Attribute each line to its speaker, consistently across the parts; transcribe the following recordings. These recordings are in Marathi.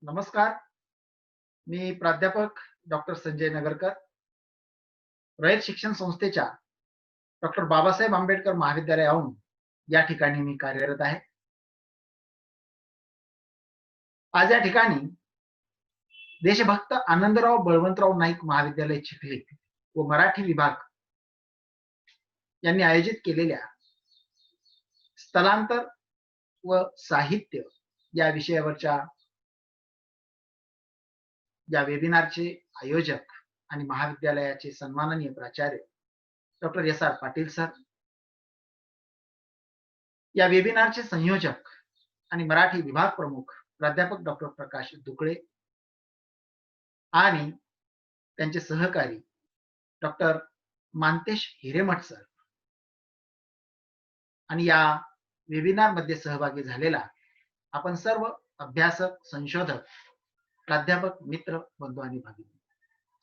Speaker 1: नमस्कार. मी प्राध्यापक डॉक्टर संजय नगरकर, रयत शिक्षण संस्थेच्या डॉक्टर बाबासाहेब आंबेडकर महाविद्यालयाहून या ठिकाणी मी कार्यरत आहे. आज या ठिकाणी देशभक्त आनंदराव बळवंतराव नाईक महाविद्यालय चिखली व मराठी विभाग यांनी आयोजित केलेल्या स्थलांतर व साहित्य या विषयावरच्या या वेबिनारचे आयोजक आणि महाविद्यालयाचे सन्माननीय प्राचार्य डॉक्टर एस.आर. पाटील सर, या वेबिनारचे संयोजक आणि मराठी विभाग प्रमुख प्राध्यापक डॉक्टर प्रकाश दुकळे आणि त्यांचे सहकारी डॉक्टर मानतेश हिरेमठ सर आणि या वेबिनार मध्ये सहभागी झालेला आपण सर्व अभ्यासक, संशोधक, प्राध्यापक, मित्र, बंधू आणि भगिनी,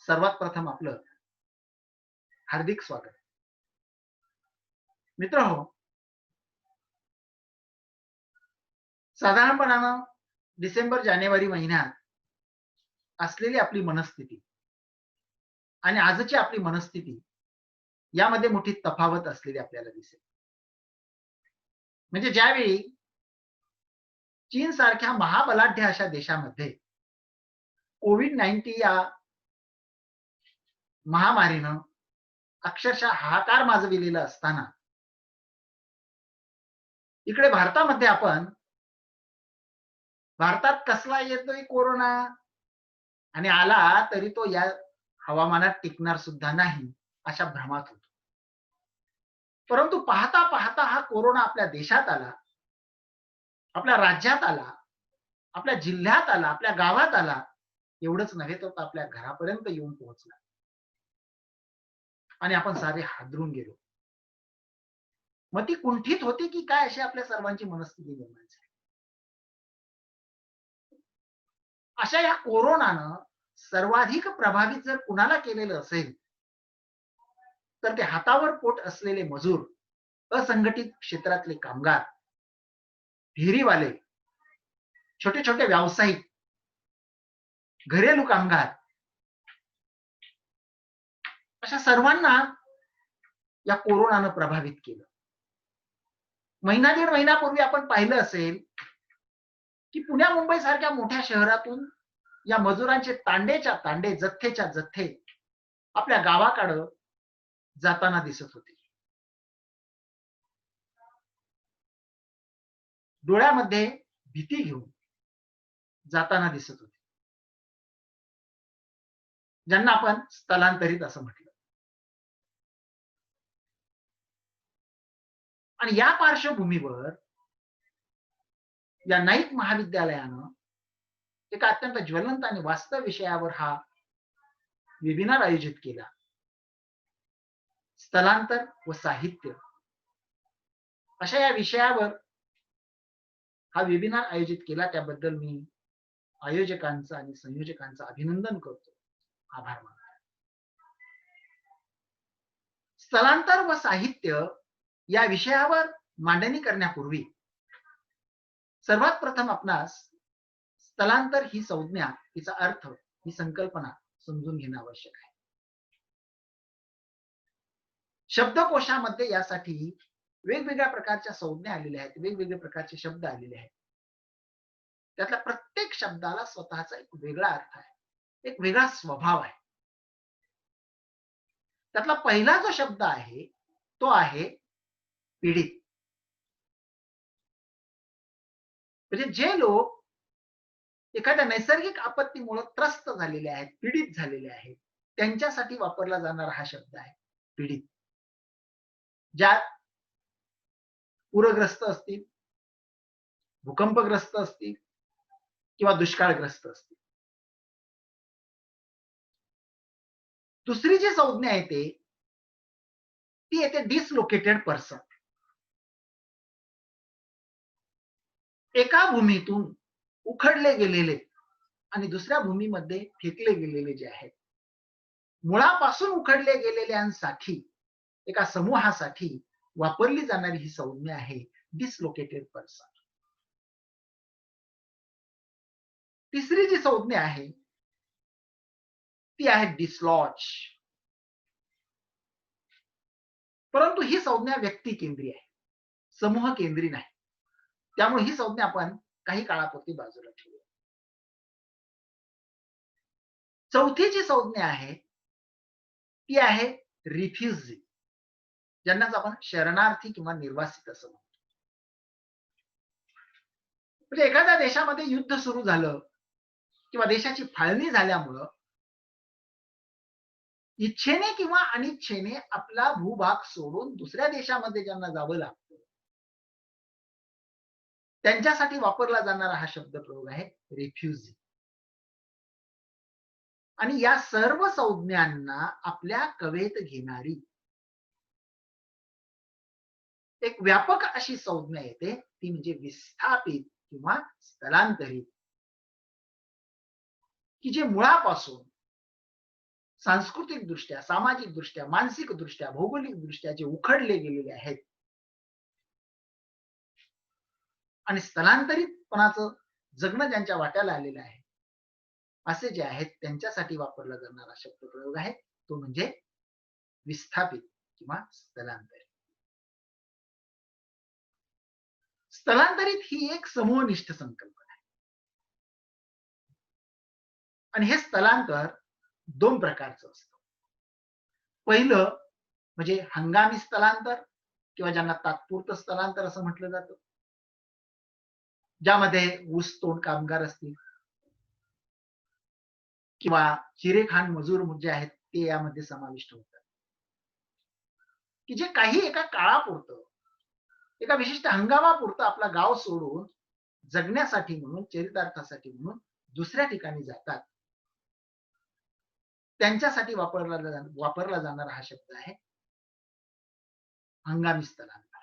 Speaker 1: सर्वात प्रथम आपलं हार्दिक स्वागत. मित्रहो, साधारणपणानं डिसेंबर-जानेवारी महिन्यात असलेली आपली मनस्थिती आणि आजची आपली मनस्थिती यामध्ये मोठी तफावत असलेली आपल्याला दिसेल. म्हणजे ज्यावेळी चीन सारख्या महाबलाढ्य अशा देशामध्ये कोविड-19 या महामारीनं अक्षरशः हाहाकार माजविलेला असताना इकडे भारतामध्ये आपण भारतात कसला येतोय कोरोना आणि आला तरी तो या हवामानात टिकणार सुद्धा नाही अशा भ्रमात होतो. परंतु पाहता पाहता हा कोरोना आपल्या देशात आला, आपल्या राज्यात आला, आपल्या जिल्ह्यात आला, आपल्या गावात आला. एवढंच नव्हे तर आपल्या घरापर्यंत येऊन पोहोचला आणि आपण सारे हादरून गेलो. मग ती कुंठित होती की काय अशी आपल्या सर्वांची मनस्थिती निर्माण झाली. अशा या कोरोनानं सर्वाधिक प्रभावित जर कुणाला केलेलं असेल तर ते हातावर पोट असलेले मजूर, असंघटित क्षेत्रातले कामगार, फेरीवाले, छोटे छोटे व्यावसायिक, घरेलू कामगार, अशा सर्वांना या कोरोनानं प्रभावित केलं. महिना दीड महिन्यापूर्वी आपण पाहिलं असेल की पुण्या मुंबई सारख्या मोठ्या शहरातून या मजुरांचे तांडेच्या तांडे, जथ्थेच्या जथ्थे आपल्या गावाकडे जाताना दिसत होते. डोळ्यामध्ये भीती घेऊन जाताना दिसत होते, ज्यांना आपण स्थलांतरित असं म्हटलं. आणि या पार्श्वभूमीवर या नाईक महाविद्यालयानं एका अत्यंत ज्वलंत आणि वास्तव विषयावर हा वेबिनार आयोजित केला. स्थलांतर व साहित्य अशा या विषयावर हा वेबिनार आयोजित केला, त्याबद्दल मी आयोजकांचं आणि संयोजकांचं अभिनंदन करतो, आभार मानतो. स्थलांतर व साहित्य या विषयावर मांडणी करण्यापूर्वी सर्वात प्रथम आपणास स्थलांतर ही संज्ञा, हिचा अर्थ, ही संकल्पना समजून घेणं आवश्यक आहे. शब्दकोशामध्ये यासाठी वेगवेगळ्या प्रकारच्या संज्ञा आलेल्या आहेत, वेगवेगळे प्रकारचे शब्द आलेले आहेत. त्यातल्या प्रत्येक शब्दाला स्वतःचा एक वेगळा अर्थ आहे, एक वेगळा स्वभाव आहे. त्यातला पहिला जो शब्द आहे तो आहे पीडित. म्हणजे जे लोक एखाद्या नैसर्गिक आपत्तीमुळे त्रस्त झालेले आहेत, पीडित झालेले आहेत, त्यांच्यासाठी वापरला जाणारा हा शब्द आहे पीडित. ज्यात पूरग्रस्त असतील, भूकंपग्रस्त असतील किंवा दुष्काळग्रस्त असतील. दुसरी जी संज्ञा येते ती येते डिसलोकेटेड पर्सन. एका भूमीतून उखडले गेलेले आणि दुसऱ्या भूमीमध्ये फेकले गेलेले जे आहेत, मुळापासून उखडले गेलेल्यांसाठी, एका समूहासाठी वापरली जाणारी ही संज्ञा आहे डिसलोकेटेड पर्सन. तिसरी जी संज्ञा आहे ती आहे डिसलॉज. परंतु ही संज्ञा व्यक्ती केंद्रीय आहे, समूह केंद्रीय नाही. त्यामुळे ही संज्ञा आपण काही काळापुरती बाजूला ठेवूया. चौथी जी संज्ञा आहे ती आहे रिफ्युजी, ज्यांनाच आपण शरणार्थी किंवा निर्वासित असं म्हणतो. म्हणजे एखाद्या देशामध्ये युद्ध सुरू झालं किंवा देशाची फाळणी झाल्यामुळं इच्छेने किंवा अनिच्छेने आपला भूभाग सोडून दुसऱ्या देशामध्ये ज्यांना जावं लागतं, त्यांच्यासाठी वापरला जाणारा हा शब्दप्रयोग आहे रिफ्युजी. आणि या सर्व संज्ञांना आपल्या कवेत घेणारी एक व्यापक अशी संज्ञा येते, ती म्हणजे विस्थापित किंवा स्थलांतरित, की जे मुळापासून सांस्कृतिक दृष्ट्या, सामाजिक दृष्ट्या, मानसिक दृष्ट्या, भौगोलिक दृष्ट्या जे उखडले गेलेले आहेत आणि स्थलांतरितपणाचं जगणं ज्यांच्या वाट्याला आलेलं आहे, असे जे आहेत त्यांच्यासाठी वापरला जाणारा शब्दप्रयोग आहे तो म्हणजे विस्थापित किंवा स्थलांतरित. स्थलांतरित ही एक समूहनिष्ठ संकल्पना आहे आणि हे स्थलांतर दोन प्रकारचं असतं. पहिलं म्हणजे हंगामी स्थलांतर किंवा ज्यांना तात्पुरतं स्थलांतर असं म्हटलं जातं, ज्यामध्ये ऊसतोड कामगार असतील किंवा चिरेखान मजूर जे आहेत ते यामध्ये समाविष्ट होतात, की जे काही एका काळापुरतं, एका विशिष्ट हंगामापुरतं आपला गाव सोडून जगण्यासाठी म्हणून, चरितार्थासाठी म्हणून दुसऱ्या ठिकाणी जातात. त्यांच्यासाठी वापरला जाणारा हा शब्द आहे हंगामी स्थलांतर.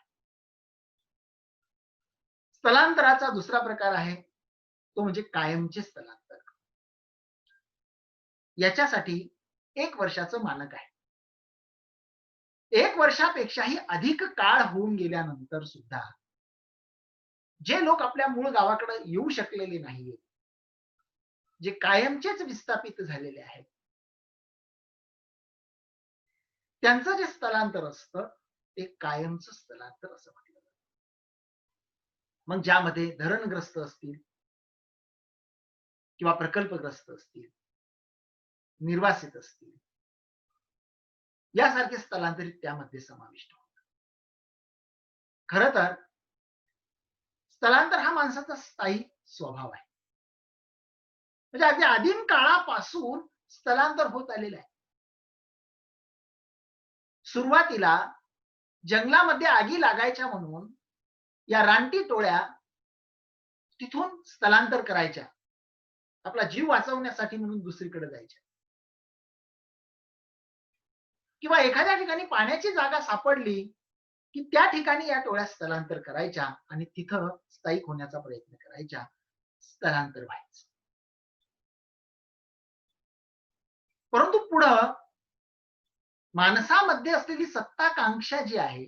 Speaker 1: स्थलांतराचा दुसरा प्रकार आहे तो म्हणजे कायमचे स्थलांतर. याच्यासाठी 1 वर्षाचं मानक आहे. 1 वर्षापेक्षाही अधिक काळ होऊन गेल्यानंतर सुद्धा जे लोक आपल्या मूळ गावाकडे येऊ शकलेले नाहीये, जे कायमचेच विस्थापित झालेले आहेत, त्यांचं जे स्थलांतर असतं ते कायमचं स्थलांतर असं म्हटलं जातं. मग ज्यामध्ये धरणग्रस्त असतील किंवा प्रकल्पग्रस्त असतील, निर्वासित असतील, यासारखे स्थलांतरित त्यामध्ये समाविष्ट होतात. खरं तर स्थलांतर हा माणसाचा स्थायी स्वभाव आहे. म्हणजे अगदी आदिम काळापासून स्थलांतर होत आलेलं आहे. सुरुवातीला जंगलामध्ये आगी लागायच्या म्हणून या रानटी टोळ्या तिथून स्थलांतर करायच्या, आपला जीव वाचवण्यासाठी म्हणून दुसरीकडे जायच्या. किंवा एखाद्या ठिकाणी पाण्याची जागा सापडली की त्या ठिकाणी या टोळ्या स्थलांतर करायच्या आणि तिथं स्थायिक होण्याचा प्रयत्न करायच्या, स्थलांतर व्हायचं. परंतु पुढं माणसामध्ये असलेली सत्ताकांक्षा जी आहे,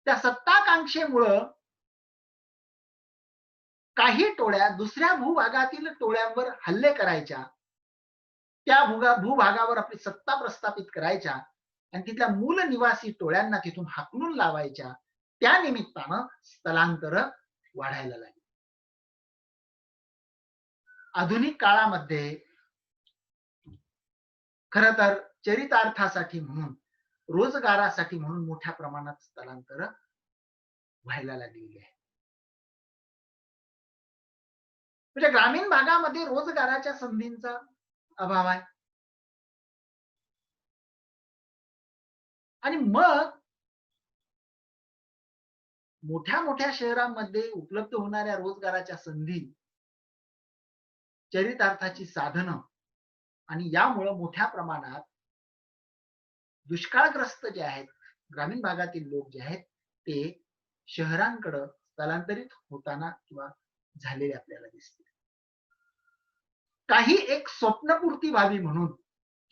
Speaker 1: त्या सत्ताकांक्षेमुळं काही टोळ्या दुसऱ्या भूभागातील टोळ्यांवर हल्ले करायच्या, त्या भूभागावर आपली सत्ता प्रस्थापित करायच्या आणि तिथल्या मूल निवासी टोळ्यांना तिथून हाकलून लावायच्या. त्या निमित्तानं स्थलांतर वाढायला लागली. आधुनिक काळामध्ये खरं तर चरितार्थासाठी म्हणून, रोजगारासाठी म्हणून मोठ्या प्रमाणात स्थलांतर व्हायला लागलेली आहे. म्हणजे ग्रामीण भागामध्ये रोजगाराच्या संधींचा अभाव आहे आणि मग मोठ्या मोठ्या शहरांमध्ये उपलब्ध होणाऱ्या रोजगाराच्या संधी, चरितार्थाची साधनं आणि यामुळे मोठ्या प्रमाणात दुष्काळग्रस्त जे आहेत ग्रामीण भागातील लोक जे आहेत ते शहरांकडे स्थलांतरित होताना किंवा झालेले आपल्याला दिसते. काही एक स्वप्नपूर्ती व्हावी म्हणून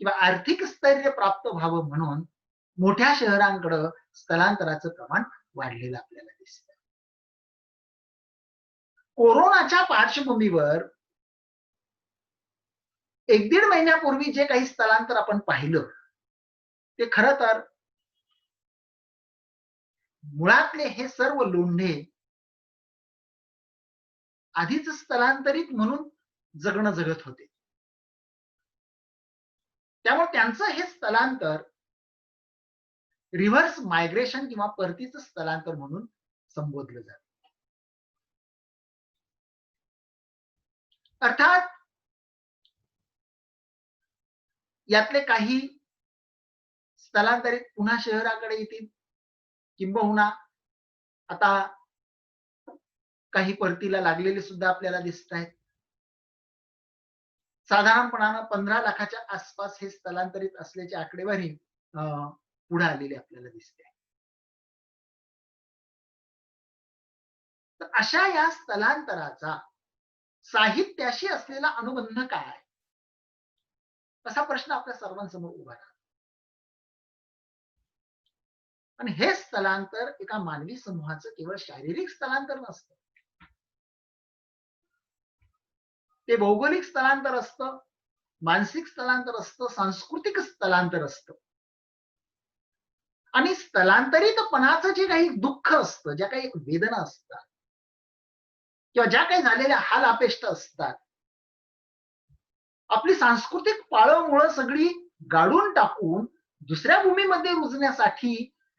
Speaker 1: किंवा आर्थिक स्थैर्य प्राप्त व्हावं म्हणून मोठ्या शहरांकडे स्थलांतराचं प्रमाण वाढलेलं आपल्याला दिसतं. कोरोनाच्या पार्श्वभूमीवर एक दीड महिन्यापूर्वी जे काही स्थलांतर आपण पाहिलं ते खरं तर मुळातले हे सर्व लोंढे आधीच स्थलांतरित म्हणून जगणं जगत होते. त्यामुळे त्यांचं हे स्थलांतर रिव्हर्स मायग्रेशन किंवा परतीचं स्थलांतर म्हणून संबोधलं जातं. अर्थात यातले काही स्थलांतरित पुन्हा शहराकडे येतील, किंबहुना आता काही परतीला लागलेले सुद्धा आपल्याला दिसत आहेत. साधारणपणानं 15 लाखाच्या आसपास हे स्थलांतरित असल्याची आकडेवारी पुढे आलेली आपल्याला दिसते. तर अशा या स्थलांतराचा साहित्याशी असलेला अनुबंध काय, असा प्रश्न आपल्या सर्वांसमोर उभा राहतो. आणि हे स्थलांतर एका मानवी समूहाचं केवळ शारीरिक स्थलांतर नसतं, ते भौगोलिक स्थलांतर असतं, मानसिक स्थलांतर असतं, सांस्कृतिक स्थलांतर असतं. आणि स्थलांतरितपणाचं जे काही दुःख असतं, ज्या काही वेदना असतात किंवा ज्या काही झालेल्या हाल अपेष्ट असतात, आपली सांस्कृतिक पाळंमुळं सगळी गाडून टाकून दुसऱ्या भूमीमध्ये रुजण्यासाठी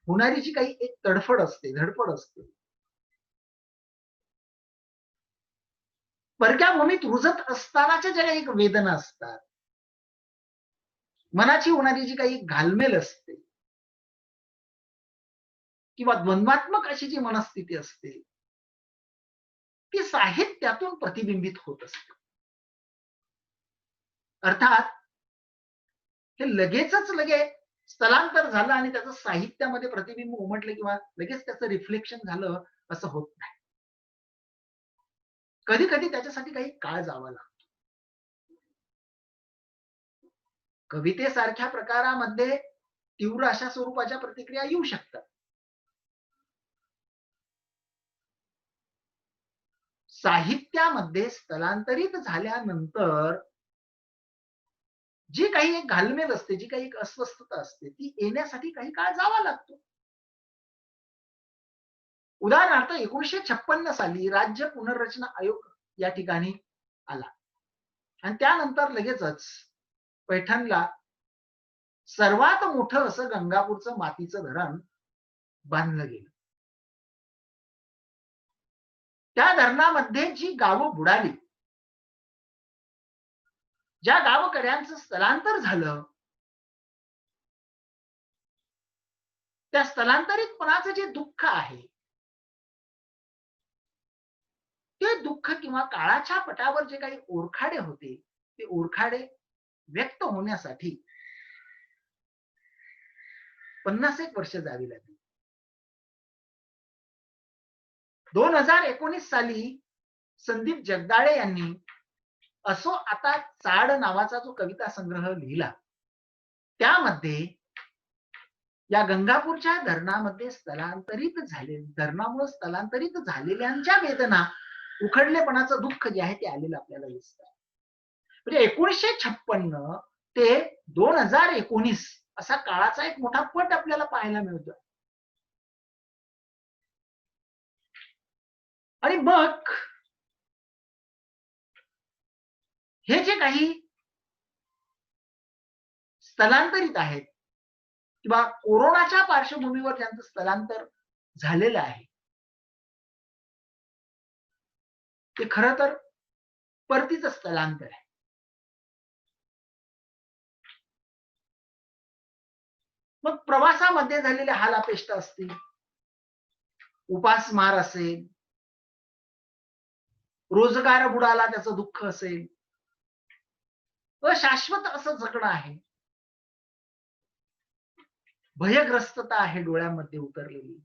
Speaker 1: होणारी जी काही एक तडफड असते, धडपड असते, परक्या भूमीत रुजत असतानाच्या ज्या काही वेदना असतात, मनाची होणारी जी काही घालमेल असते किंवा द्वंद्वात्मक अशी जी मनस्थिती असते, ती साहित्यातून प्रतिबिंबित होत असते. अर्थात हे लगेचच स्थलांतर झालं आणि त्याचं साहित्यामध्ये प्रतिबिंब उमटलं किंवा लगेच त्याचं रिफ्लेक्शन झालं असं होत नाही. कधी कधी त्याच्यासाठी काही काळ जावा लागतो. कवितेसारख्या प्रकारामध्ये तीव्र अशा स्वरूपाच्या प्रतिक्रिया येऊ शकतात. साहित्यामध्ये स्थलांतरित झाल्यानंतर जी काही एक घालमेल असते, जी काही एक अस्वस्थता असते, ती येण्यासाठी काही काळ जावा लागतो. उदाहरणार्थ 1956 साली राज्य पुनर्रचना आयोग या ठिकाणी आला आणि त्यानंतर लगेचच पैठणला सर्वात मोठं असं गंगापूरचं मातीचं धरण बांधलं गेलं. त्या धरणामध्ये जी गावं बुडाली, ज्या गावकऱ्यांचं स्थलांतर झालं, त्या स्थलांतरितपणाचं जे दुःख आहे, ते दुःख किंवा काळाच्या पटावर जे काही ओरखाडे होते, ते ओरखाडे व्यक्त होण्यासाठी 50 वर्ष जावी लागली. 2019 साली संदीप जगदाळे यांनी असो आता चाड नावाचा जो कविता संग्रह लिहिला, त्यामध्ये या गंगापूरच्या धरणामध्ये धरणामुळे स्थलांतरित झालेल्यांच्या वेदना, उखडलेपणाचं दुःख जे आहे ते आलेलं आपल्याला दिसतं. म्हणजे 1956 ते 2019 असा काळाचा एक मोठा पट आपल्याला पाहायला मिळतो. आणि मग हे जे काही स्थलांतरित आहेत किंवा कोरोनाच्या पार्श्वभूमीवर ज्यांचं स्थलांतर झालेलं आहे, ते खरं तर परतीचं स्थलांतर आहे. मग प्रवासामध्ये झालेले हाल अपेष्ट असतील, उपासमार असेल, रोजगार बुडाला त्याचं दुःख असेल, अशाश्वत असं जगणं आहे, भयग्रस्तता आहे डोळ्यामध्ये उतरलेली,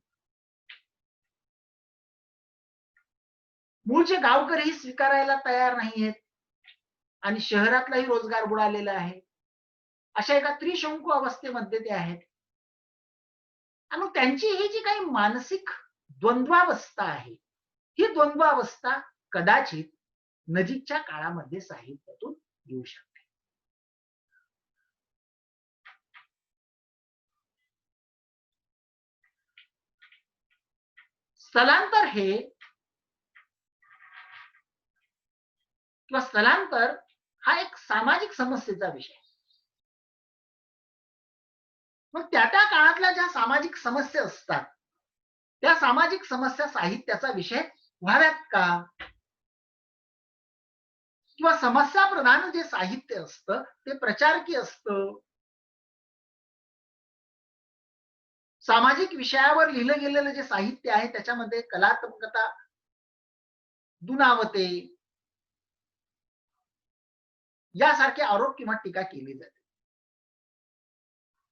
Speaker 1: मूळचे गावकरी स्वीकारायला तयार नाहीयेत आणि शहरातलाही रोजगार बुडालेला आहे. अशा एका त्रिशंकू अवस्थेमध्ये ते आहेत. आणि त्यांची ही जी काही मानसिक द्वंद्वावस्था आहे, ही द्वंद्वावस्था कदाचित नजीकच्या काळामध्ये साहित्यातून येऊ शकते. स्थलांतर हे किंवा स्थलांतर हा एक सामाजिक समस्येचा विषय. मग त्या त्या काळातल्या ज्या सामाजिक समस्या असतात, त्या सामाजिक समस्या साहित्याचा विषय व्हाव्यात का? किंवा समस्या प्रधान जे साहित्य असतं ते प्रचारकी असतं. सामाजिक विषयावर लिहिलं गेलेलं जे साहित्य आहे त्याच्यामध्ये कलात्मकता दुनावते यासारखे आरोप किंवा टीका केली जाते.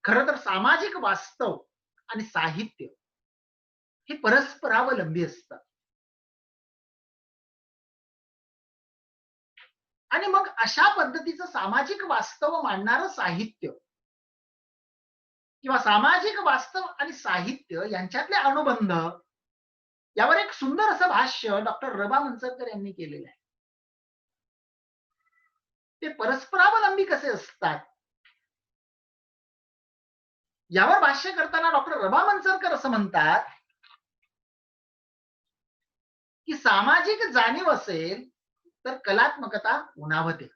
Speaker 1: खरं तर सामाजिक वास्तव आणि साहित्य हे परस्परावलंबी असतात. आणि मग अशा पद्धतीचं सामाजिक वास्तव मांडणारं साहित्य किंवा सामाजिक वास्तव आणि साहित्य यांच्यातले अनुबंध यावर एक सुंदर असं भाष्य डॉक्टर रबा मनसरकर यांनी केलेलं आहे. ते परस्परावलंबी कसे असतात यावर भाष्य करताना डॉक्टर रबा मनसरकर असं म्हणतात की सामाजिक जाणीव असेल तर कलात्मकता उणावते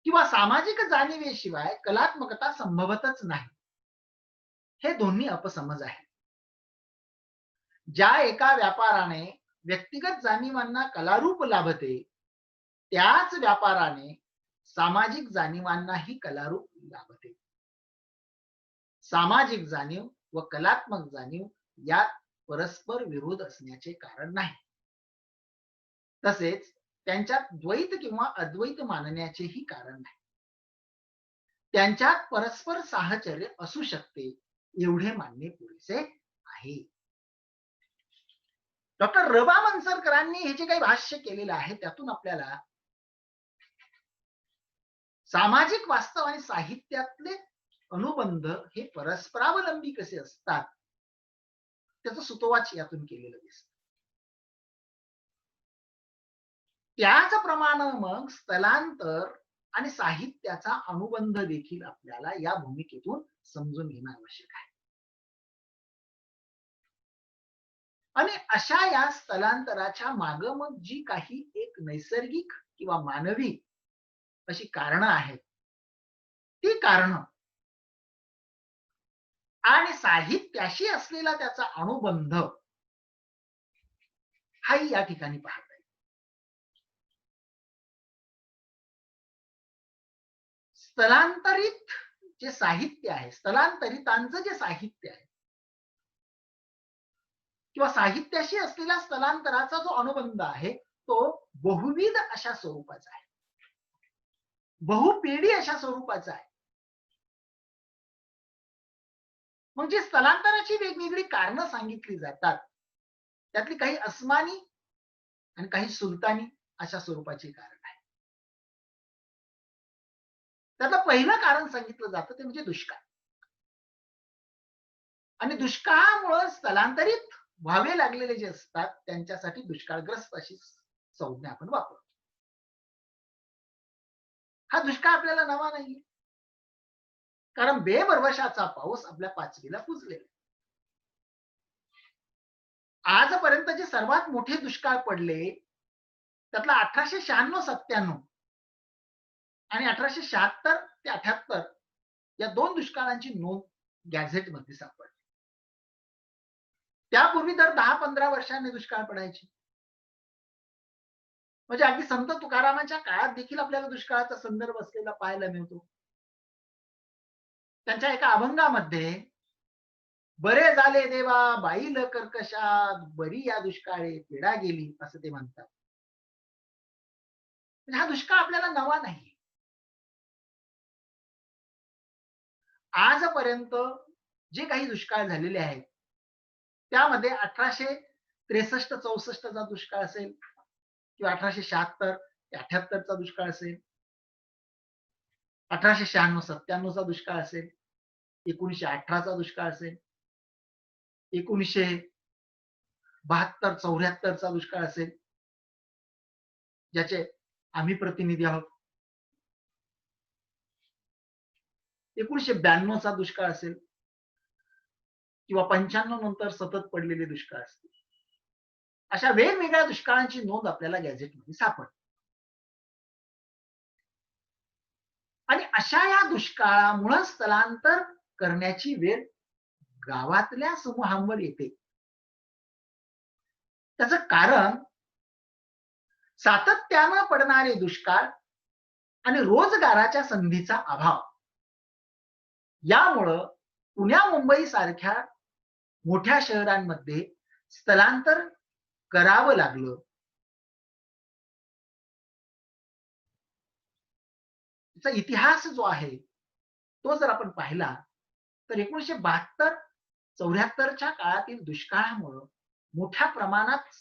Speaker 1: किंवा सामाजिक जाणीवेशिवाय कलात्मकता संभवतच नाही. हे दोन्ही अपसमज आहे. ज्या एका व्यापाराने व्यक्तिगत जाणीवांना कलारूप लाभते त्याच व्यापाराने सामाजिक जाणीवांनाही कलारूप लाभते. सामाजिक जाणीव व कलात्मक जाणीव यात परस्पर विरोध असण्याचे कारण नाही. तसेच त्यांच्यात द्वैत किंवा अद्वैत मानण्याचेही कारण नाही. त्यांच्यात परस्पर साहचर्य असू शकते एवढे मानणे पुरेसे आहे. डॉक्टर रबा मनसरकरांनी हे जे काही भाष्य केलेलं आहे त्यातून आपल्याला सामाजिक वास्तव आणि साहित्यातले अनुबंध हे परस्परावलंबी कसे असतात त्याचं सुतोवाच यातून केलेलं दिसतं. त्याचप्रमाणे मग स्थलांतर आणि साहित्याचा अनुबंध देखील आपल्याला या भूमिकेतून समजून घेणं आवश्यक आहे. आणि अशा या स्थलांतराच्या माग मग जी काही एक नैसर्गिक किंवा मानवी अशी कारणं आहेत ती कारणं आणि साहित्याशी असलेला त्याचा अनुबंध हाही या ठिकाणी पाहता येईल. स्थलांतरित जे साहित्य आहे, स्थलांतरितांचं जे साहित्य आहे किंवा साहित्याशी असलेला स्थलांतराचा जो अनुबंध आहे तो बहुविध अशा स्वरूपाचा आहे, बहुपेडी अशा स्वरूपाचा आहे. म्हणजे स्थलांतराची वेगवेगळी कारणं सांगितली जातात, त्यातली काही अस्मानी आणि काही सुलतानी अशा स्वरूपाची कारण आहे. त्यातलं पहिलं कारण सांगितलं जातं ते म्हणजे दुष्काळ. आणि दुष्काळामुळे स्थलांतरित व्हावे लागलेले जे असतात त्यांच्यासाठी दुष्काळग्रस्त अशी संज्ञा आपण वापरतो. हा दुष्काळ आपल्याला नवा नाहीये, कारण बेभरवशाचा पाऊस आपल्या पाचवीला पुजलेला. आजपर्यंत जे सर्वात मोठे दुष्काळ पडले त्यातला 1896-97 आणि 1876 ते 78 या दोन दुष्काळांची नोंद गॅझेट मध्ये सापडली. त्यापूर्वी दर 10-15 वर्षांनी दुष्काळ पडायचे. म्हणजे अगदी संत तुकारामांच्या काळात देखील आपल्याला दुष्काळाचा संदर्भ असलेला पाहायला मिळतो. त्यांच्या एका अभंगामध्ये बरे झाले देवा बाईल कर्कशात बरी या दुष्काळी पिढा गेली असं ते म्हणतात. म्हणजे हा दुष्काळ आपल्याला नवा नाही. आजपर्यंत जे काही दुष्काळ झालेले आहेत त्यामध्ये 1863-64 चा दुष्काळ असेल किंवा 1876 ते 78 चा दुष्काळ असेल, 1896-97 चा दुष्काळ असेल, 1918 चा दुष्काळ असेल, 1972-74 चा दुष्काळ असेल ज्याचे आम्ही प्रतिनिधी आहोत, 1992 चा दुष्काळ असेल, किंवा 95 नंतर सतत पडलेले दुष्काळ असतील. अशा वेगवेगळ्या दुष्काळांची नोंद आपल्याला गॅझेटमध्ये सापडते. आणि अशा या दुष्काळामुळे स्थलांतर करण्याची वेळ गावातल्या समूहांवर येते. त्याचं कारण सातत्यानं पडणारे दुष्काळ आणि रोजगाराच्या संधीचा अभाव. यामुळं पुण्या-मुंबई सारख्या मोठ्या शहरांमध्ये स्थलांतर करावं लागलं. त्याचा इतिहास जो आहे, तो जर आपण पाहिला तर 1972-74च्या काळातील दुष्काळामुळं मोठ्या प्रमाणात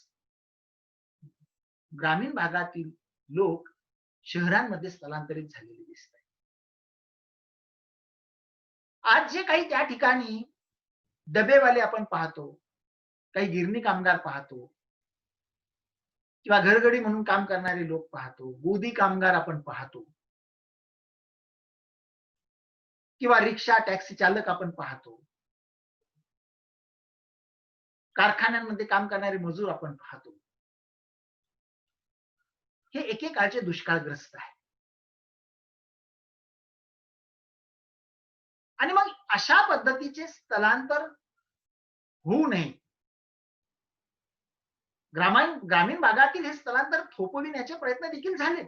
Speaker 1: ग्रामीण भागातील लोक शहरांमध्ये स्थलांतरित झालेले दिसतात. आज जे काही त्या ठिकाणी डबेवाले आपण पाहतो, काही गिरणी कामगार पाहतो किंवा घरगडी म्हणून काम करणारे लोक पाहतो, गोदी कामगार आपण पाहतो किंवा रिक्षा, टॅक्सी चालक आपण पाहतो. कारखान्यांमध्ये काम करणारे मजूर आपण पाहतो. हे एकेकाळचे दुष्काळग्रस्त आहे. आणि मग अशा पद्धतीचे स्थलांतर होऊ नये. ग्रामीण भागातील हे स्थलांतर थोपविण्याचे प्रयत्न देखील झाले.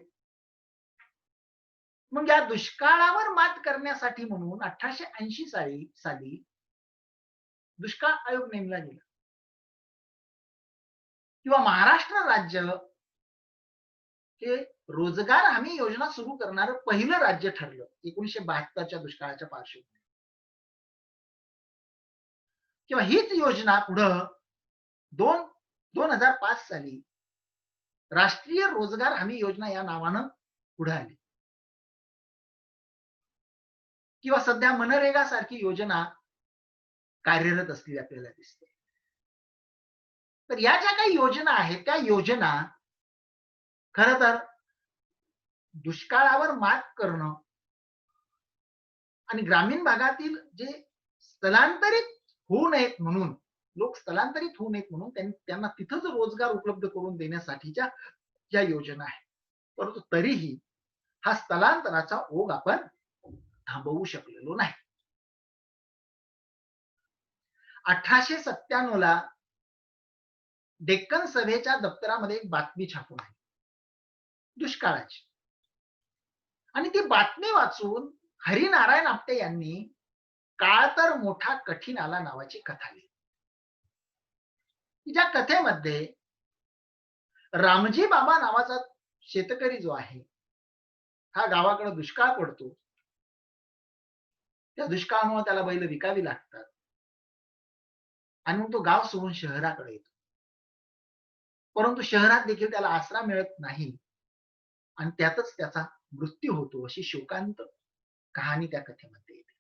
Speaker 1: मग या दुष्काळावर मात करण्यासाठी म्हणून 1880 साली दुष्काळ आयोग नेमला गेला किंवा महाराष्ट्र राज्य हे रोजगार हमी योजना सुरू करणारं पहिलं राज्य ठरलं 1972च्या दुष्काळाच्या पार्श्वभूमीवर. किंवा हीच योजना पुढं 2005 साली राष्ट्रीय रोजगार हमी योजना या नावानं पुढे आली. किंवा सध्या मनरेगा सारखी योजना कार्यरत असलेली आपल्याला दिसते. तर या ज्या काही योजना आहेत त्या योजना खरं तर दुष्काळावर मात करणं आणि ग्रामीण भागातील जे स्थलांतरित होऊ नयेत म्हणून लोक स्थलांतरित होऊ नयेत म्हणून त्यांना तिथंच रोजगार उपलब्ध करून देण्यासाठीच्या ज्या योजना आहेत. परंतु तरीही हा स्थलांतराचा ओघ आपण थांबवू शकलेलो नाही. 1897 ला डेक्कन सभेच्या दप्तरामध्ये एक बातमी छापून आहे दुष्काळाची. आणि ती बातमी वाचून हरिनारायण आपटे यांनी काळ तर मोठा कठीण आला नावाची कथा लिहिली. ज्या कथेमध्ये रामजी बाबा नावाचा शेतकरी जो आहे हा गावाकडे दुष्काळ पडतो. त्या दुष्काळामुळे त्याला बैल विकावी लागतात आणि मग तो गाव सोडून शहराकडे येतो. परंतु शहरात देखील त्याला आसरा मिळत नाही आणि त्यातच त्याचा मृत्यू होतो अशी शोकांत कहाणी त्या कथेमध्ये येते.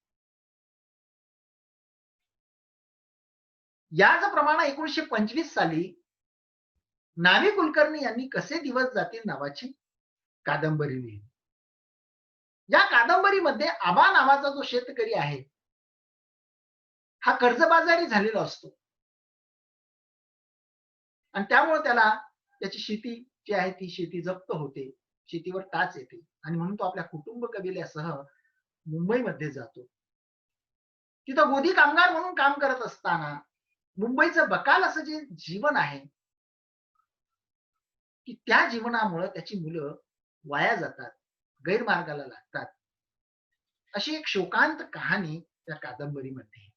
Speaker 1: याचप्रमाणे 1925 साली नावी कुलकर्णी यांनी कसे दिवस जातील नावाची कादंबरी लिहिली. या कादंबरीमध्ये आबा नावाचा जो शेतकरी आहे हा कर्जबाजारी झालेला असतो आणि त्यामुळे त्याला त्याची शेती जी आहे ती शेती जप्त होते, शेतीवर टाच येते आणि म्हणून तो आपल्या कुटुंब कबिल्यासह मुंबईमध्ये जातो. तिथं गोदी कामगार म्हणून काम करत असताना मुंबईचं बकाल असं जे जीवन आहे की त्या जीवनामुळे त्याची मुलं वाया जातात, गैरमार्गाला लागतात. अशी एक शोकांत कहाणी त्या कादंबरीमध्ये येते.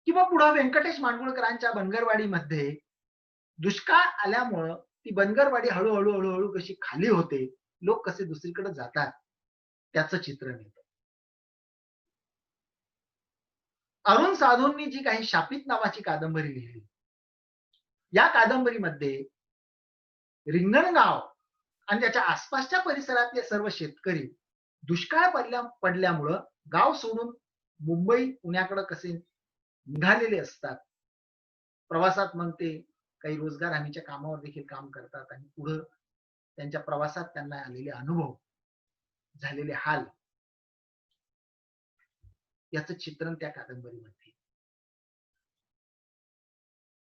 Speaker 1: किंवा पुढे व्यंकटेश माडगुळकरांच्या बनगरवाडीमध्ये दुष्काळ आल्यामुळं ती बनगरवाडी हळूहळू हळूहळू कशी खाली होते, लोक कसे दुसरीकडे जातात त्याचं चित्रण येतं. अरुण साधूंनी जी काही शापित नावाची कादंबरी लिहिली या कादंबरीमध्ये रिंगणगाव आणि त्याच्या आसपासच्या परिसरातले सर्व शेतकरी दुष्काळ पडल्यामुळं गाव सोडून मुंबई पुण्याकडे कसे निघालेले असतात. प्रवासात मग ते काही रोजगार हमीच्या कामावर देखील काम करतात आणि पुढे त्यांच्या प्रवासात त्यांना आलेले अनुभव, झालेले हाल याचं चित्रण त्या कादंबरीमध्ये.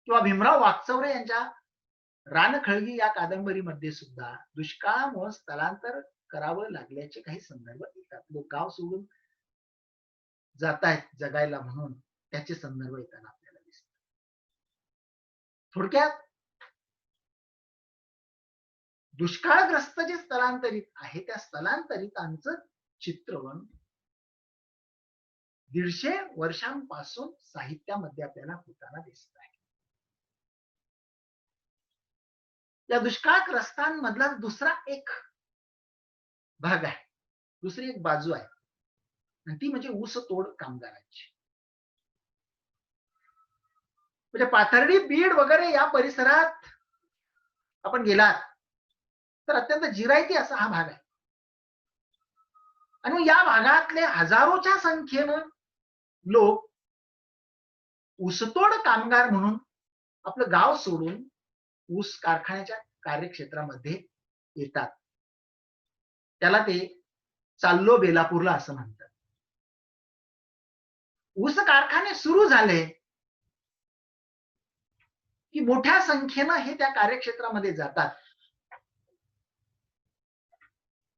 Speaker 1: किंवा भीमराव वाकचौरे यांच्या रानखळगी या कादंबरीमध्ये सुद्धा दुष्काळामुळे स्थलांतर करावं लागल्याचे काही संदर्भ येतात. लोक गाव सोडून जातायत जगायला म्हणून त्याचे संदर्भ येताना आपल्याला दिसतात. थोडक्यात दुष्काळग्रस्त जे स्थलांतरित आहे त्या स्थलांतरितांचं चित्रण 150 वर्षांपासून साहित्यामध्ये आपल्याला होताना दिसत आहे. या दुष्काळग्रस्तांमधला दुसरा एक भाग आहे, दुसरी एक बाजू आहे, आणि ती म्हणजे ऊसतोड कामगारांची. म्हणजे पाथर्डी, बीड वगैरे या परिसरात आपण गेलात तर अत्यंत जिरायती असा हा भाग आहे. आणि या भागातले हजारोच्या संख्येनं लोक ऊसतोड कामगार म्हणून आपलं गाव सोडून ऊस कारखान्याच्या कार्यक्षेत्रामध्ये येतात. त्याला ते चाललो बेलापूरला असं म्हणतात. ऊस कारखाने सुरू झाले की मोठ्या संख्येनं हे त्या कार्यक्षेत्रामध्ये जातात.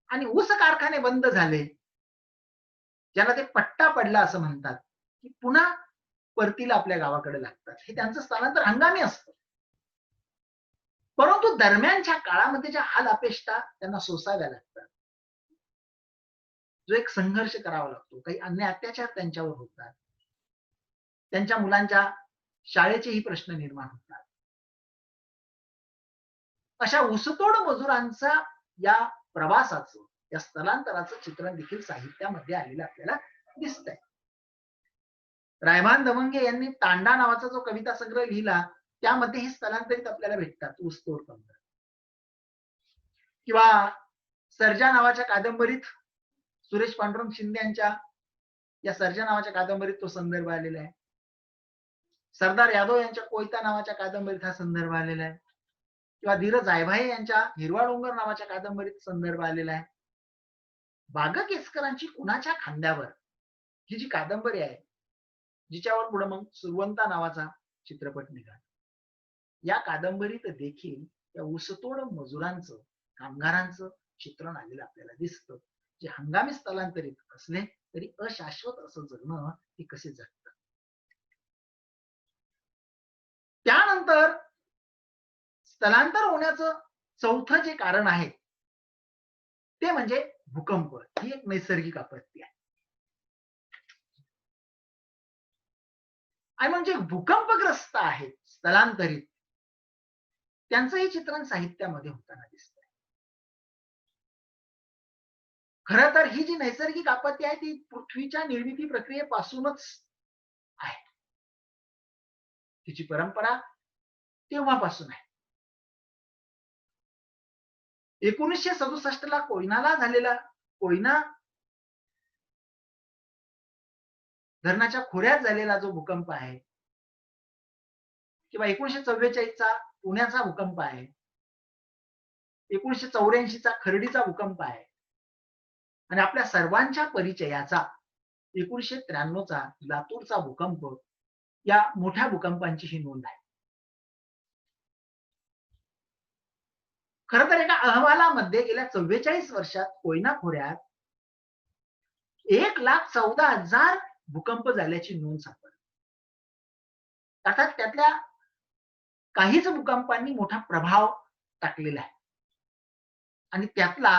Speaker 1: आणि ऊस कारखाने बंद झाले, ज्याला ते पट्टा पडला असं म्हणतात, की पुन्हा परतीला आपल्या गावाकडे लागतात. हे त्यांचं स्थलांतर हंगामी असतं. परंतु दरम्यानच्या काळामध्ये ज्या हाल अपेष्टा त्यांना सोसाव्या लागतात, जो एक संघर्ष करावा लागतो, काही अन्याय अत्याचार त्यांच्यावर होतात, त्यांच्या मुलांच्या शाळेचेही प्रश्न निर्माण होतात. अशा ऊसतोड मजुरांचा या प्रवासाचं, या स्थलांतराचं चित्रण देखील साहित्यामध्ये आलेलं आपल्याला दिसतंय. रायमान दवंगे यांनी तांडा नावाचा जो कविता संग्रह लिहिला त्यामध्ये हे स्थलांतरित आपल्याला भेटतात, ऊसतोड कामगार. किंवा सर्जा नावाच्या कादंबरीत सुरेश पांडुरंग शिंदे यांच्या या सर्जा नावाच्या कादंबरीत तो संदर्भ आलेला आहे. सरदार यादव यांच्या कोयता नावाच्या कादंबरीत हा संदर्भ आलेला आहे. किंवा धीरज आयभाये यांच्या हिरवा डोंगर नावाच्या कादंबरीत संदर्भ आलेला आहे. बाग केसकरांची कुणाच्या खांद्यावर ही जी कादंबरी आहे, जिच्यावर पुढे मग सुरवंता नावाचा चित्रपट निघाला, या कादंबरीत देखील या ऊसतोड मजुरांचं, कामगारांचं चित्रण आलेलं आपल्याला दिसतं, जे हंगामी स्थलांतरित असले तरी अशाश्वत असं जगणं हे कसे जगतात. त्यानंतर स्थलांतर होण्याचं चौथं जे कारण आहे ते म्हणजे भूकंप. ही एक नैसर्गिक आपत्ती आहे. आणि म्हणजे भूकंपग्रस्त आहेत स्थलांतरित, त्यांचंही चित्रण साहित्यामध्ये होताना दिसतंय. खरं तर ही जी नैसर्गिक आपत्ती आहे ती पृथ्वीच्या निर्मिती प्रक्रियेपासूनच आहे. तिची परंपरा तेव्हापासून आहे. 1967 ला कोयनाला झालेला, कोयना धरणाच्या खोऱ्यात झालेला जो भूकंप आहे, किंवा 1944 चा पुण्याचा भूकंप आहे, 1984 चा खर्डीचा भूकंप आहे, आणि आपल्या सर्वांच्या परिचयाचा 1993 चा लातूरचा भूकंप, या मोठ्या भूकंपांची ही नोंद आहे. खरं तर एका अहवालामध्ये गेल्या 44 वर्षात कोयना खोऱ्यात 1,14,000 भूकंप झाल्याची नोंद सापडली. अर्थात त्यातल्या काहीच भूकंपांनी मोठा प्रभाव टाकलेला आहे. आणि त्यातला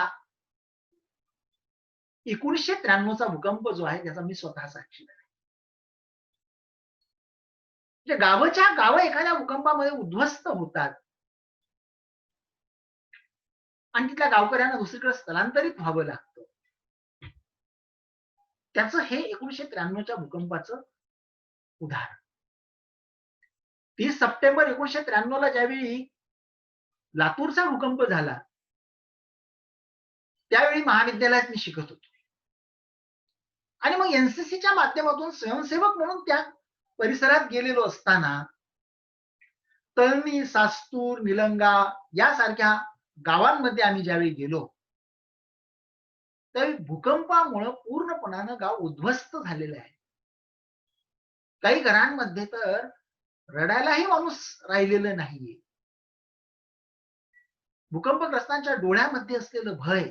Speaker 1: 1993 चा भूकंप जो आहे त्याचा मी स्वतः साक्षीदार आहे. म्हणजे गावच्या गाव एखाद्या भूकंपामध्ये उद्ध्वस्त होतात आणि तिथल्या गावकऱ्यांना दुसरीकडे स्थलांतरित व्हावं लागतं. त्याचं हे 1993 च्या भूकंपाचं उदाहरण. 30 सप्टेंबर 1993 ला ज्यावेळी लातूरचा भूकंप झाला, त्यावेळी महाविद्यालयात मी शिकत होतो. आणि मग एनसीसीच्या माध्यमातून स्वयंसेवक म्हणून त्या परिसरात गेलेलो असताना तळणी, सास्तूर, निलंगा यासारख्या गावांमध्ये आम्ही ज्यावेळी गेलो, त्यावेळी भूकंपामुळे पूर्णपणानं गाव उद्ध्वस्त झालेलं आहे. काही घरांमध्ये तर रडायलाही माणूस राहिलेलं नाहीये. भूकंपग्रस्तांच्या डोळ्यामध्ये असलेलं भय,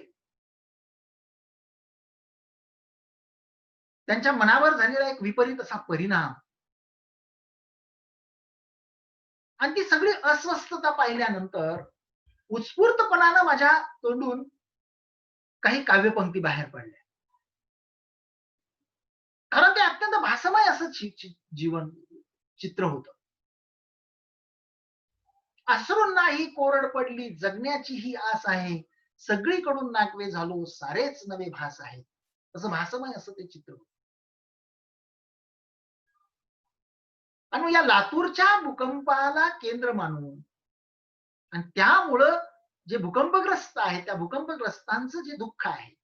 Speaker 1: त्यांच्या मनावर झालेला एक विपरीत असा परिणाम आणि ती सगळी अस्वस्थता पाहिल्यानंतर उत्स्फूर्तपणानं माझ्या तोंडून काही काव्यपंक्ती बाहेर पडल्या. कारण ते अत्यंत भासमय असं जीवन चित्र होतं. अश्रूंनाही कोरड पडली जगण्याची ही आस आहे, सगळीकडून नागवे झालो सारेच नवे भास आहे. असं भासमय असं ते चित्र होतं. आणि या लातूरच्या भूकंपाला केंद्र मानून आणि त्यामुळं जे भूकंपग्रस्त आहे त्या भूकंपग्रस्तांचं जे दुःख आहे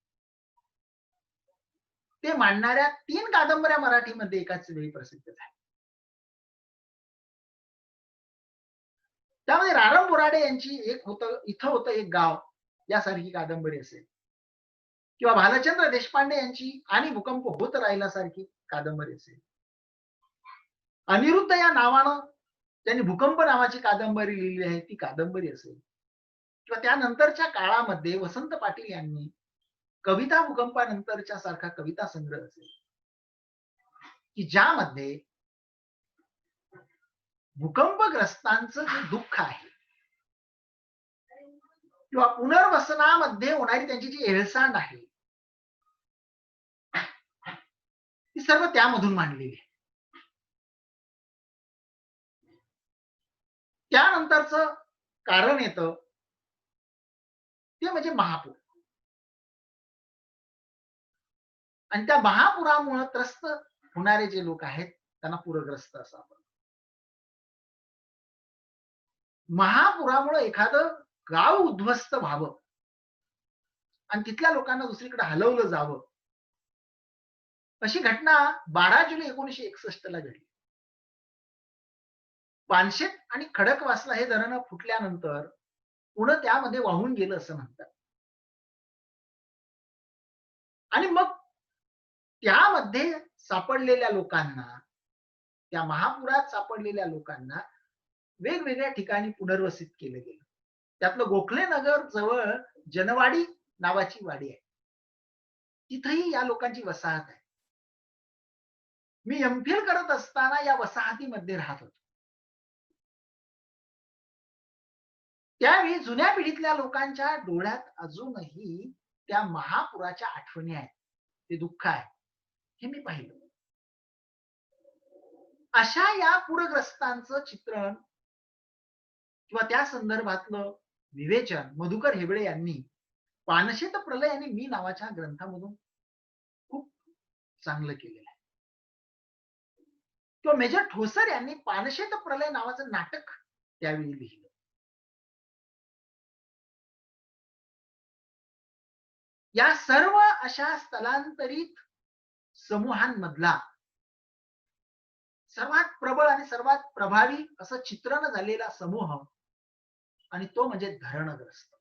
Speaker 1: ते मांडणाऱ्या 3 कादंबऱ्या मराठीमध्ये एकाच वेळी प्रसिद्ध झाल्या. त्यामध्ये रारम बोराडे यांची एक होतं इथं होतं एक गाव यासारखी कादंबरी असेल किंवा भालचंद्र देशपांडे यांची आणि भूकंप होत राहिला सारखी कादंबरी असेल. अनिरुद्ध या नावानं त्यांनी भूकंप नावाची कादंबरी लिहिली आहे ती कादंबरी असेल किंवा त्यानंतरच्या काळामध्ये वसंत पाटील यांनी कविता भूकंपानंतरच्या सारखा कविता संग्रह असेल की ज्यामध्ये भूकंपग्रस्तांचं जे दुःख आहे किंवा पुनर्वसनामध्ये होणारी त्यांची जी हेळसांड आहे ती सर्व त्यामधून मांडलेली आहे. त्यानंतरचं कारण येतं ते म्हणजे महापूर आणि त्या महापुरामुळे त्रस्त होणारे जे लोक आहेत त्यांना पूरग्रस्त असं आपण. महापुरामुळे एखादं गाव उद्ध्वस्त व्हावं आणि तिथल्या लोकांना दुसरीकडे हलवलं जावं अशी घटना 12 जुलै 1961 ला घडली. पानशेत आणि खडकवासला हे धरण फुटल्यानंतर पुणे त्यामध्ये वाहून गेलं असं म्हणतात. आणि मग त्यामध्ये सापडलेल्या लोकांना त्या महापुरात सापडलेल्या लोकांना वेगवेगळ्या ठिकाणी पुनर्वसित केलं गेलं. त्यातलं गोखले नगर जवळ जनवाडी नावाची वाडी आहे. तिथेही या लोकांची वसाहत आहे. मी एमफिल करत असताना या वसाहतीमध्ये राहत होतो. त्यावेळी जुन्या पिढीतल्या लोकांच्या डोळ्यात अजूनही त्या महापुराच्या आठवणी आहेत. ते दुःख आहे हे मी पाहिलं. अशा या पूरग्रस्तांचं चित्रण किंवा त्या संदर्भातलं विवेचन मधुकर हेगडे यांनी पानशेत प्रलय आणि मी नावाच्या ग्रंथामधून खूप चांगलं केलेलं आहे. किंवा मेजर ठोसर यांनी पानशेत प्रलय नावाचं नाटक त्यावेळी लिहिलं. या सर्व अशा स्थलांतरित समूहांमधला सर्वात प्रबळ आणि सर्वात प्रभावी असं चित्रण झालेला समूह आणि तो म्हणजे धरणग्रस्त.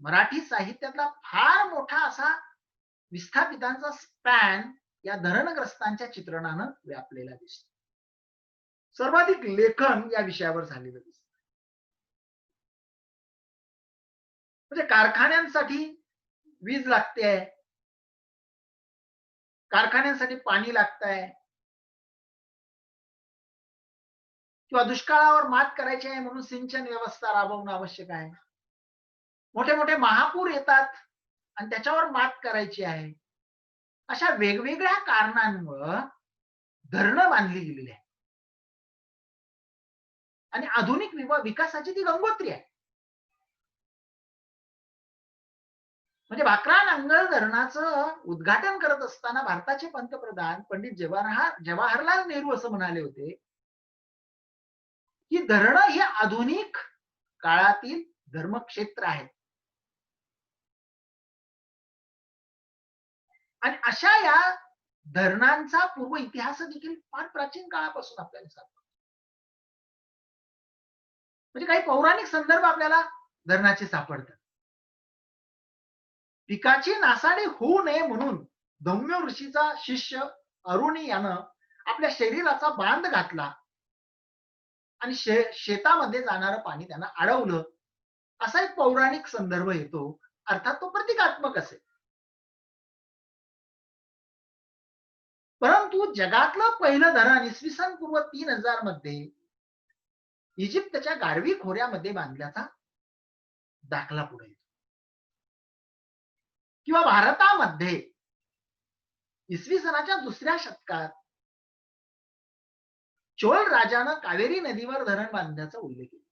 Speaker 1: मराठी साहित्यातला फार मोठा असा विस्थापितांचा स्पॅन या धरणग्रस्तांच्या चित्रणानं व्यापलेला दिसतो. सर्वाधिक लेखन या विषयावर झालेलं दिसतं. म्हणजे कारखान्यांसाठी वीज लागते, कारखान्यांसाठी पाणी लागतंय किंवा दुष्काळावर मात करायची आहे म्हणून सिंचन व्यवस्था राबवणं आवश्यक आहे. मोठे मोठे महापूर येतात आणि त्याच्यावर मात करायची आहे. अशा वेगवेगळ्या कारणांमुळे धरणं बांधली गेलेली आहे आणि आधुनिक विकासाची ती गंगोत्री आहे. म्हणजे भाकरा नांगल धरणाचं उद्घाटन करत असताना भारताचे पंतप्रधान पंडित जवाहरलाल नेहरू असं म्हणाले होते की धरणं हे आधुनिक काळातील धर्मक्षेत्र आहेत. आणि अशा या धरणांचा पूर्व इतिहास देखील फार प्राचीन काळापासून आपल्याला सापडतो. म्हणजे काही पौराणिक संदर्भ आपल्याला धरणाचे सापडतात. पिकाची नासाडी होऊ नये म्हणून धौम्य ऋषीचा शिष्य अरुणी यानं आपल्या शरीराचा बांध घातला आणि शेतामध्ये जाणारं पाणी त्यानं अडवलं, असा एक पौराणिक संदर्भ येतो. अर्थात तो प्रतिकात्मक असेल. परंतु जगातलं पहिलं धरण इसवी सन पूर्व 3000 मध्ये इजिप्तच्या गारवी खोऱ्यामध्ये बांधल्याचा दाखला पुढे येतो. किंवा भारतामध्ये इसवी सनाच्या दुसऱ्या शतकात चोळ राजानं कावेरी नदीवर धरण बांधण्याचा उल्लेख केला.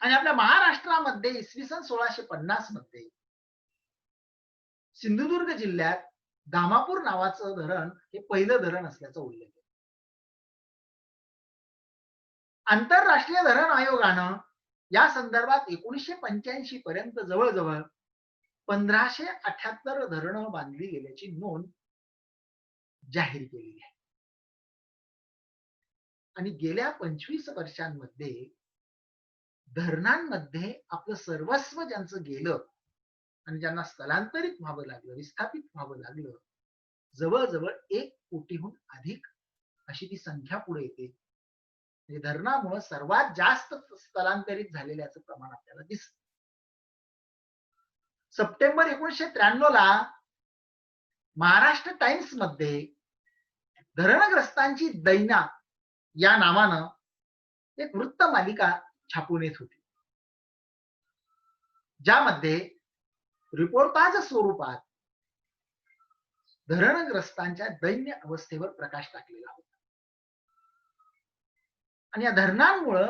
Speaker 1: आणि आपल्या महाराष्ट्रामध्ये इसवी सन 1650 मध्ये सिंधुदुर्ग जिल्ह्यात धामापूर नावाचं धरण हे पहिलं धरण असल्याचा उल्लेख आहे. आंतरराष्ट्रीय धरण आयोगानं या संदर्भात 1985 पर्यंत जवळजवळ 1578 धरणं बांधली गेल्याची नोंद जाहीर केलेली आहे. आणि गेल्या 25 वर्षांमध्ये धरणांमध्ये आपलं सर्वस्व ज्यांचं गेलं आणि ज्यांना स्थलांतरित व्हावं लागलं, विस्थापित व्हावं लागलं, जवळजवळ 1 कोटीहून अधिक अशी ती संख्या पुढे येते. म्हणजे धरणामुळे सर्वात जास्त स्थलांतरित झालेल्याचं प्रमाण आपल्याला दिसतं. सप्टेंबर 1993 ला महाराष्ट्र टाइम्स मध्ये धरणग्रस्तांची दैना या नावानं एक वृत्त मालिका छापून येत होती, ज्यामध्ये रिपोर्टाज स्वरूपात धरणग्रस्तांच्या दैन्य अवस्थेवर प्रकाश टाकलेला होता. आणि या धरणांमुळे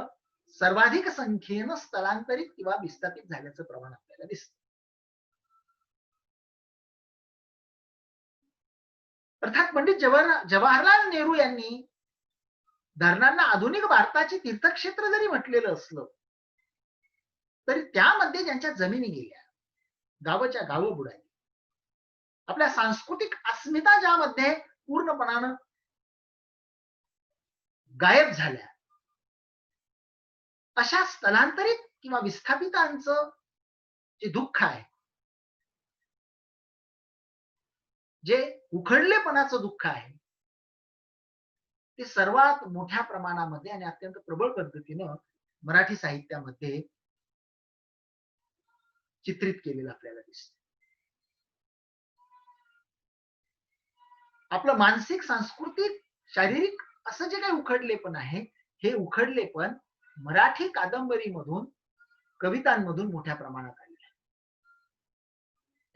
Speaker 1: सर्वाधिक संख्येनं स्थलांतरित किंवा विस्थापित झाल्याचं प्रमाण आपल्याला दिसतं. अर्थात पंडित जवाहरलाल नेहरू यांनी धरणांना आधुनिक भारताची तीर्थक्षेत्र जरी म्हटलेलं असलं तरी त्यामध्ये ज्यांच्या जमिनी गेल्या, गावच्या गावं बुडाली, आपल्या सांस्कृतिक अस्मिता ज्यामध्ये पूर्णपणानं गायब झाल्या, अशा स्थलांतरित किंवा विस्थापितांचं जे दुःख आहे, जे उखडलेपणाचं दुःख आहे, ते सर्वात मोठ्या प्रमाणामध्ये आणि अत्यंत प्रबळ पद्धतीनं मराठी साहित्यामध्ये चित्रित केलेलं आपल्याला दिसतं. आपलं मानसिक, सांस्कृतिक, शारीरिक असं जे काही उखडलेपण आहे, हे उखडलेपण मराठी कादंबरीमधून, कवितांमधून मोठ्या प्रमाणात आले आहे.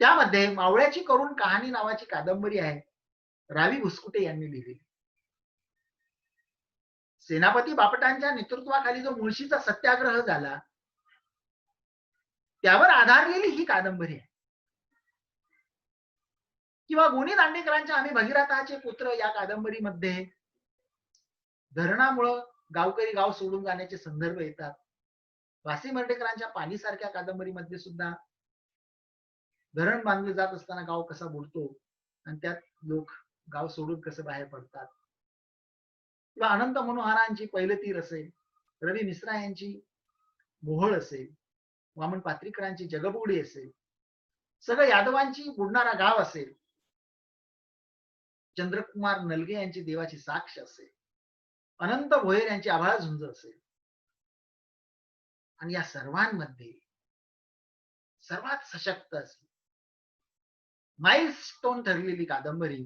Speaker 1: त्यामध्ये मावळ्याची करुण कहाणी नावाची कादंबरी आहे, रावी घुसकुटे यांनी लिहिली. सेनापती बापटांच्या नेतृत्वाखाली जो मुळशीचा सत्याग्रह झाला, त्यावर आधारलेली ही कादंबरी आहे. किंवा गोनी दांडेकरांच्या आम्ही भगीरथाचे पुत्र या कादंबरीमध्ये धरणामुळं गावकरी गाव सोडून जाण्याचे संदर्भ येतात. वासी मर्ढेकरांच्या पाणी सारख्या कादंबरीमध्ये सुद्धा धरण बांधलं जात असताना गाव कसा बुडतो आणि त्यात लोक गाव सोडून कसं बाहेर पडतात. किंवा अनंत मनोहरांची पहिलं तीर असेल, रवी मिश्रा यांची मोहोळ असेल, वामन पात्रीकरांची जगबुडी असेल, सगळं यादवांची बुडणारा गाव असेल, चंद्रकुमार नलगे यांची देवाची साक्ष असेल, अनंत भोयर यांची आभाळ झुंज असेल. आणि या सर्वांमध्ये सर्वात सशक्त असेल, माइलस्टोन ठरलेली कादंबरी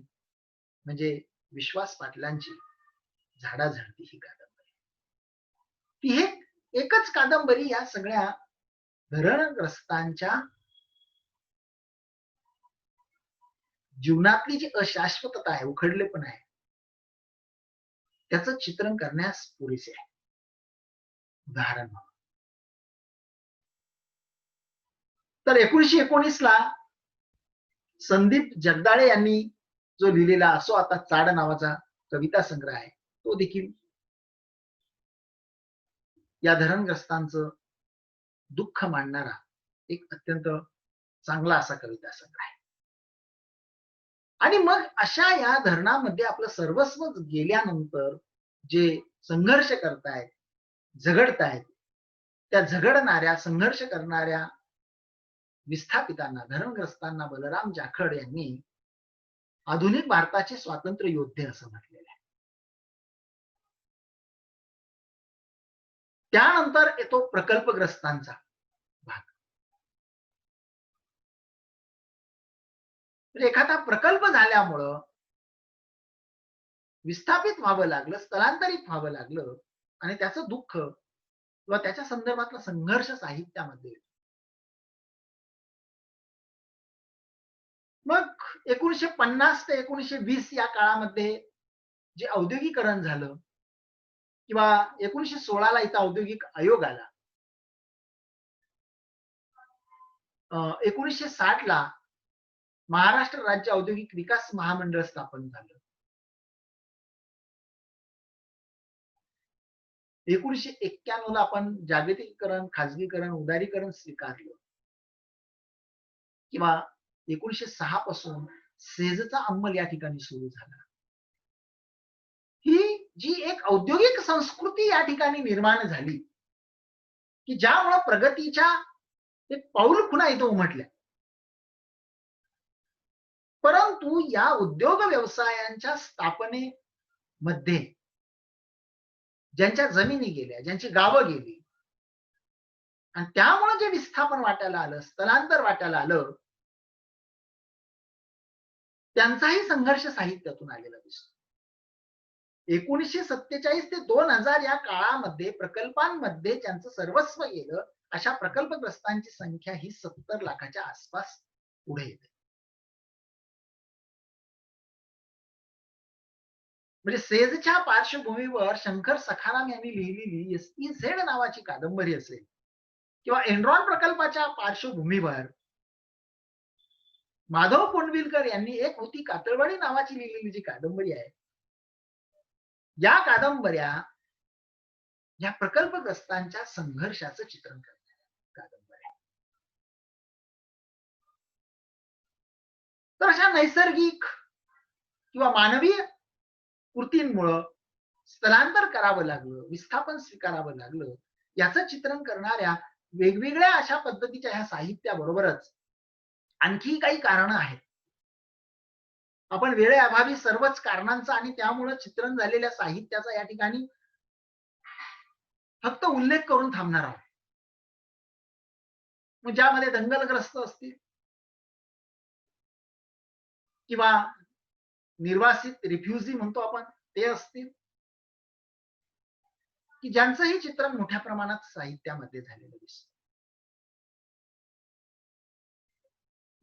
Speaker 1: म्हणजे विश्वास पाटलांची झाडाझडती ही कादंबरी. ती एकच कादंबरी या सगळ्या धरणग्रस्तांच्या जीवनातली जी अशाश्वतता आहे, उखडलेपण आहे, त्याचं चित्रण करण्यास पुरेसे आहे. उदाहरण म्हणून तर 1919 ला संदीप जगदाळे यांनी जो लिहिलेला असो आता चाड नावाचा कविता संग्रह आहे, तो देखील या धरणग्रस्तांचं दुःख मांडणारा एक अत्यंत चांगला असा कविता संग्रह आहे. आणि मग अशा या धरणामध्ये आपलं सर्वस्व गेल्यानंतर जे संघर्ष करतायत, झगडतायत, त्या झगडणाऱ्या, संघर्ष करणाऱ्या विस्थापितांना, धरणग्रस्तांना बलराम जाखड यांनी आधुनिक भारताचे स्वातंत्र्य योद्धे असं म्हटलेलं आहे. त्यानंतर येतो प्रकल्पग्रस्तांचा भाग. एखादा प्रकल्प झाल्यामुळं विस्थापित व्हावं लागलं, स्थलांतरित व्हावं लागलं आणि त्याचं दुःख किंवा त्याच्या संदर्भातला संघर्ष साहित्यामध्ये. मग 1950 ते 1920 या काळामध्ये जे औद्योगिकरण झालं किंवा 1916 ला इथं औद्योगिक आयोग आला. 1960 ला महाराष्ट्र राज्य औद्योगिक विकास महामंडळ स्थापन झालं. 1991 ला आपण जागतिकीकरण, खाजगीकरण, उदारीकरण स्वीकारलं किंवा 1906 पासून सेझचा अंमल या ठिकाणी सुरू झाला. ही जी एक औद्योगिक संस्कृती या ठिकाणी निर्माण झाली की ज्यामुळे प्रगतीच्या एक पाऊल पुन्हा इथं उमटल्या. परंतु या उद्योग व्यवसायांच्या स्थापनेमध्ये ज्यांच्या जमिनी गेल्या, ज्यांची गावं गेली आणि त्यामुळे जे विस्थापन वाट्याला आलं, स्थलांतर वाट्याला आलं, त्यांचाही संघर्ष साहित्यातून आलेला दिसतो. 1947 ते 2000 या काळामध्ये प्रकल्पांमध्ये ज्यांचं सर्वस्व गेलं अशा प्रकल्पग्रस्तांची संख्या ही 70 लाखाच्या आसपास पुढे येते. म्हणजे सेझच्या पार्श्वभूमीवर शंकर सखाराम यांनी लिहिलेली एसईझेड नावाची कादंबरी असेल किंवा एनरॉन प्रकल्पाच्या पार्श्वभूमीवर माधव कोंडविलकर यांनी एक होती कातळवाडी नावाची लिहिलेली जी कादंबरी आहे, या कादंबऱ्या या प्रकल्पग्रस्तांच्या संघर्षाचं चित्रण करतात कादंबऱ्या. तर अशा नैसर्गिक किंवा मानवीय कृतींमुळं स्थलांतर करावं लागलं, विस्थापन स्वीकारावं लागलं, याचं चित्रण करणाऱ्या वेगवेगळ्या अशा पद्धतीच्या ह्या साहित्याबरोबरच आणखी काही कारणं आहेत. आपण वेळेअभावी सर्वच कारणांचा आणि त्यामुळे चित्रण झालेल्या साहित्याचा या ठिकाणी फक्त उल्लेख करून थांबणार आहोत. मग ज्यामध्ये दंगलग्रस्त असतील किंवा निर्वासित रिफ्युजी म्हणतो आपण ते असतील की ज्यांचंही चित्रण मोठ्या प्रमाणात साहित्यामध्ये झालेलं दिसतं.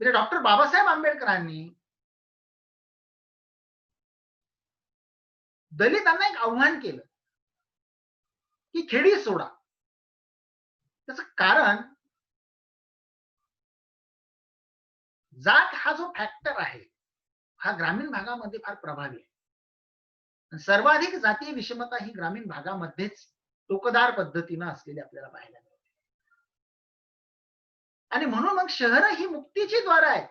Speaker 1: म्हणजे डॉक्टर बाबासाहेब आंबेडकरांनी दलितांना एक आव्हान केलं की खेडी सोडा. त्याचं कारण जात हा जो फॅक्टर आहे हा ग्रामीण भागामध्ये फार प्रभावी आहे. सर्वाधिक जातीय विषमता ही ग्रामीण भागामध्येच टोकदार पद्धतीनं असलेली आपल्याला पाहायला मिळते. आणि म्हणून मग शहर ही मुक्तीची द्वार आहे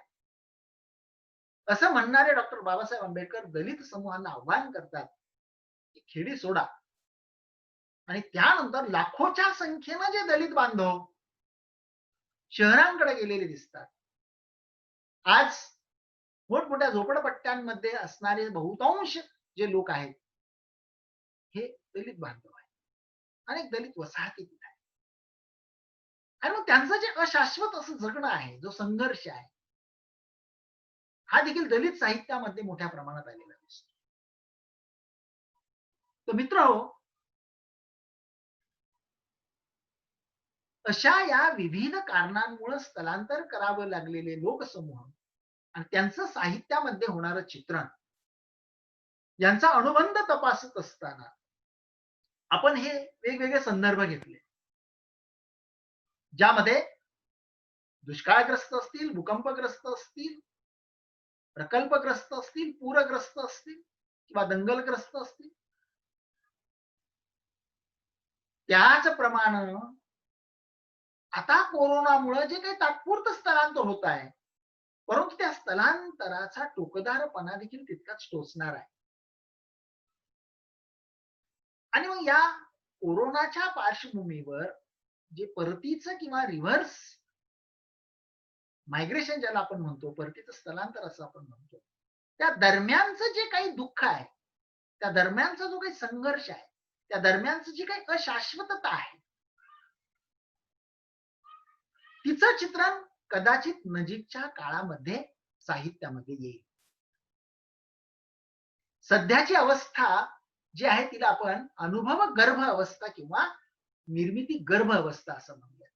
Speaker 1: असं म्हणणारे डॉक्टर बाबासाहेब आंबेडकर दलित समूहांना आव्हान करतात की खेडी सोडा. आणि त्यानंतर लाखोच्या संख्येनं जे दलित बांधव शहरांकडे गेलेले दिसतात. आज मोठमोठ्या झोपडपट्ट्यांमध्ये असणारे बहुतांश जे लोक आहेत हे दलित बांधव आहेत. अनेक दलित वसाहती आहेत आणि मग त्यांचं जे अशाश्वत असं जगणं आहे, जो संघर्ष आहे, हा देखील दलित साहित्यामध्ये मोठ्या प्रमाणात आलेला दिसतो. तर मित्रहो, अशा या विविध कारणांमुळे स्थलांतर करावं लागलेले लोकसमूह आणि त्यांचं साहित्यामध्ये होणारं चित्रण यांचा अनुबंध तपासत असताना आपण हे वेगवेगळे संदर्भ घेतले, ज्यामध्ये दुष्काळग्रस्त असतील, भूकंपग्रस्त असतील, प्रकल्पग्रस्त असतील, पूरग्रस्त असतील किंवा दंगलग्रस्त असतील. त्याचप्रमाणे आता कोरोनामुळे जे काही तात्पुरतं स्थलांतर होत आहे, परंतु त्या स्थलांतराचा टोकदारपणा देखील तितकाच टोचणार आहे. आणि मग या कोरोनाच्या पार्श्वभूमीवर जे परतीचं किंवा रिव्हर्स मायग्रेशन ज्याला आपण म्हणतो, परतीचं स्थलांतर असं आपण म्हणतो, त्या दरम्यानचं जे काही दुःख आहे, त्या दरम्यानचा जो काही संघर्ष आहे, त्या दरम्यानचं जी काही अशाश्वतता आहे, तिचं चित्रण कदाचित नजीकच्या काळामध्ये साहित्यामध्ये येईल. सध्याची अवस्था जी आहे तिला आपण अनुभव गर्भ अवस्था किंवा निर्मिती गर्भ अवस्था असं म्हणूया.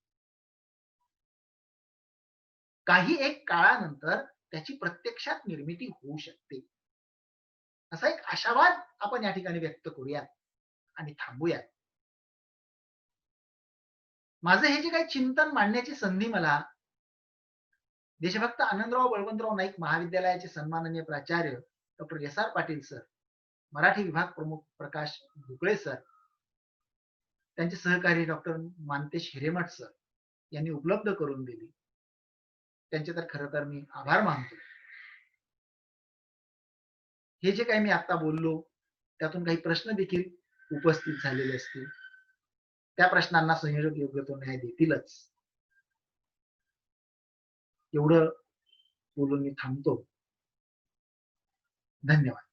Speaker 1: काही एक काळानंतर त्याची प्रत्यक्षात निर्मिती होऊ शकते. असा एक आशावाद आपण या ठिकाणी व्यक्त करूयात आणि थांबूयात. माझं हे जे काही चिंतन मांडण्याची संधी मला देशभक्त आनंदराव बळवंतराव नाईक महाविद्यालयाचे सन्माननीय प्राचार्य doctor S R Patil sir, Marathi विभाग प्रमुख प्रकाश भुकळे सर, त्यांचे सहकारी डॉक्टर मानतेश हिरेमठ सर यांनी उपलब्ध करून दिली. त्यांचे तर खरं तर मी आभार मानतो. हे जे काही मी आता बोललो त्यातून काही प्रश्न देखील उपस्थित झालेले असतील. त्या प्रश्नांना संयोजक योग्य तो न्याय देतीलच. एवढं बोलून मी थांबतो. धन्यवाद.